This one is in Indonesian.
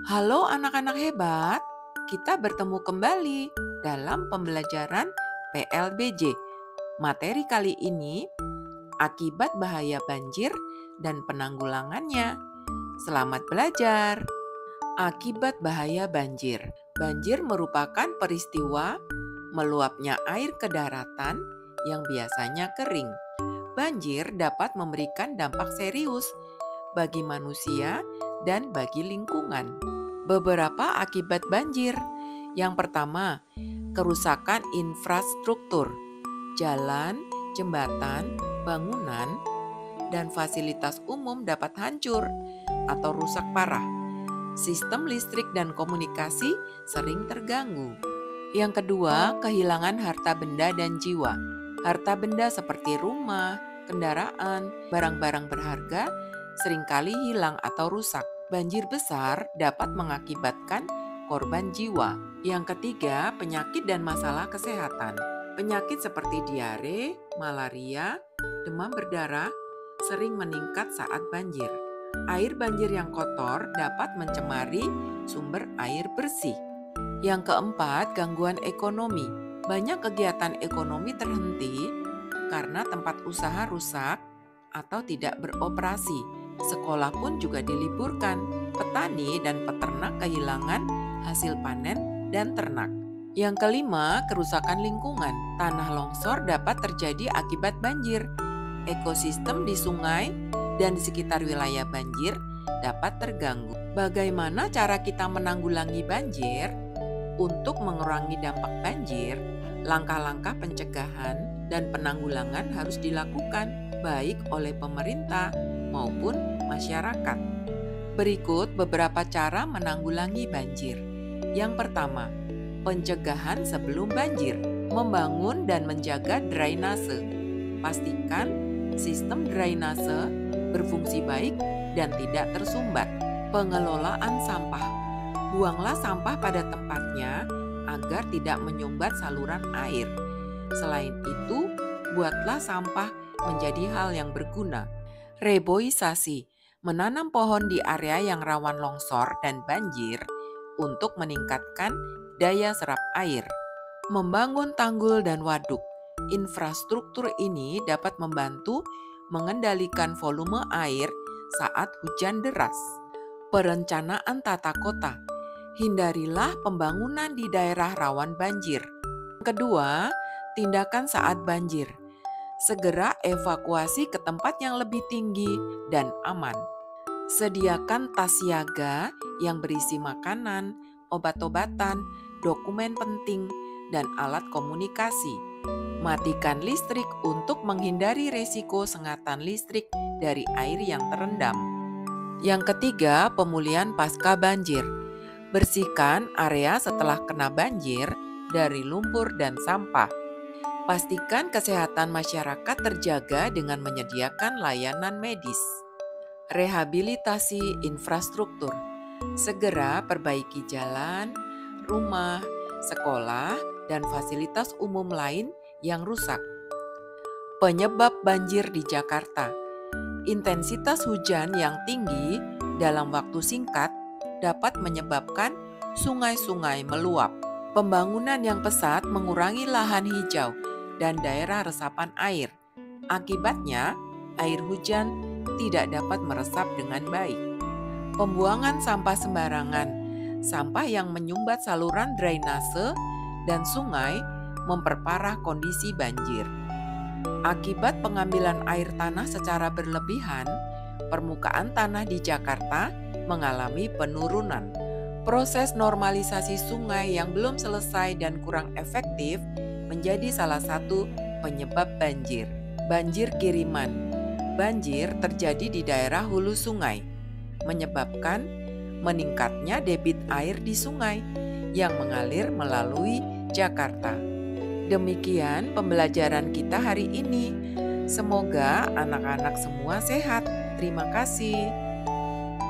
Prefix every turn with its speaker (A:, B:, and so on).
A: Halo anak-anak hebat, kita bertemu kembali dalam pembelajaran PLBJ. Materi kali ini akibat bahaya banjir dan penanggulangannya. Selamat belajar. Akibat bahaya banjir. Banjir merupakan peristiwa meluapnya air ke daratan yang biasanya kering. Banjir dapat memberikan dampak serius bagi manusia dan bagi lingkungan. Beberapa akibat banjir. Yang pertama, kerusakan infrastruktur, jalan, jembatan, bangunan, dan fasilitas umum dapat hancur atau rusak parah. Sistem listrik dan komunikasi sering terganggu. Yang kedua, kehilangan harta benda dan jiwa. Harta benda seperti rumah, kendaraan, barang-barang berharga seringkali hilang atau rusak. Banjir besar dapat mengakibatkan korban jiwa. Yang ketiga, penyakit dan masalah kesehatan. Penyakit seperti diare, malaria, demam berdarah sering meningkat saat banjir. Air banjir yang kotor dapat mencemari sumber air bersih. Yang keempat, gangguan ekonomi. Banyak kegiatan ekonomi terhenti karena tempat usaha rusak atau tidak beroperasi. Sekolah pun juga diliburkan. Petani dan peternak kehilangan hasil panen dan ternak. Yang kelima, kerusakan lingkungan. Tanah longsor dapat terjadi akibat banjir. Ekosistem di sungai dan di sekitar wilayah banjir dapat terganggu. Bagaimana cara kita menanggulangi banjir? Untuk mengurangi dampak banjir, langkah-langkah pencegahan dan penanggulangan harus dilakukan baik oleh pemerintah maupun masyarakat. Berikut beberapa cara menanggulangi banjir. Yang pertama, pencegahan sebelum banjir. Membangun dan menjaga drainase. Pastikan sistem drainase berfungsi baik dan tidak tersumbat. Pengelolaan sampah. Buanglah sampah pada tempatnya agar tidak menyumbat saluran air. Selain itu, buatlah sampah menjadi hal yang berguna. Reboisasi, menanam pohon di area yang rawan longsor dan banjir untuk meningkatkan daya serap air. Membangun tanggul dan waduk. Infrastruktur ini dapat membantu mengendalikan volume air saat hujan deras. Perencanaan tata kota. Hindarilah pembangunan di daerah rawan banjir. Kedua, tindakan saat banjir. Segera evakuasi ke tempat yang lebih tinggi dan aman. Sediakan tas siaga yang berisi makanan, obat-obatan, dokumen penting, dan alat komunikasi. Matikan listrik untuk menghindari risiko sengatan listrik dari air yang terendam. Yang ketiga, pemulihan pasca banjir. Bersihkan area setelah kena banjir dari lumpur dan sampah. Pastikan kesehatan masyarakat terjaga dengan menyediakan layanan medis. Rehabilitasi infrastruktur. Segera perbaiki jalan, rumah, sekolah, dan fasilitas umum lain yang rusak. Penyebab banjir di Jakarta. Intensitas hujan yang tinggi dalam waktu singkat dapat menyebabkan sungai-sungai meluap. Pembangunan yang pesat mengurangi lahan hijau dan daerah resapan air. Akibatnya, air hujan tidak dapat meresap dengan baik. Pembuangan sampah sembarangan. Sampah yang menyumbat saluran drainase dan sungai memperparah kondisi banjir. Akibat pengambilan air tanah secara berlebihan, permukaan tanah di Jakarta mengalami penurunan. Proses normalisasi sungai yang belum selesai dan kurang efektif menjadi salah satu penyebab banjir. Banjir kiriman. Banjir terjadi di daerah hulu sungai, menyebabkan meningkatnya debit air di sungai yang mengalir melalui Jakarta. Demikian pembelajaran kita hari ini. Semoga anak-anak semua sehat. Terima kasih.